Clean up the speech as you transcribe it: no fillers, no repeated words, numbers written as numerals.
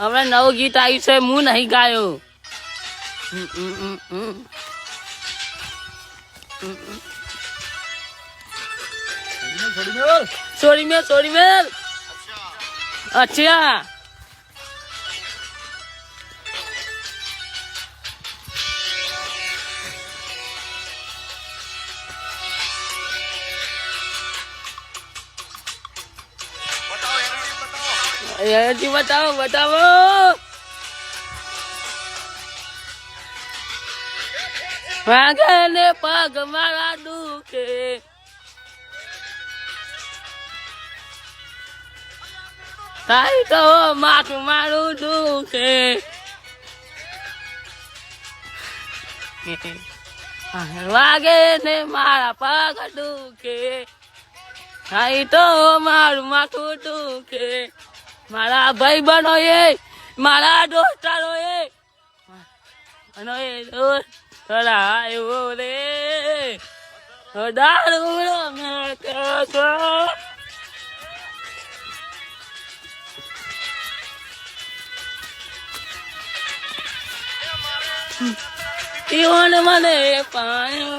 હવે નવું ગીત આવ્યું છે હું નહીં ગાયો. સોરી મેલ. અચ્છા બતાવો. વાગે ને પગ મારા દુખે, તારી તો માથું મારું દુખે. વાગે ને મારા પગ દુખે, તારી તો મારું માથું દુખે. મારા ભાઈ બનો એ, મારા દોસ્તારો એ, થોડા આવ્યો રે દારૂ. ઈવન મને પાયો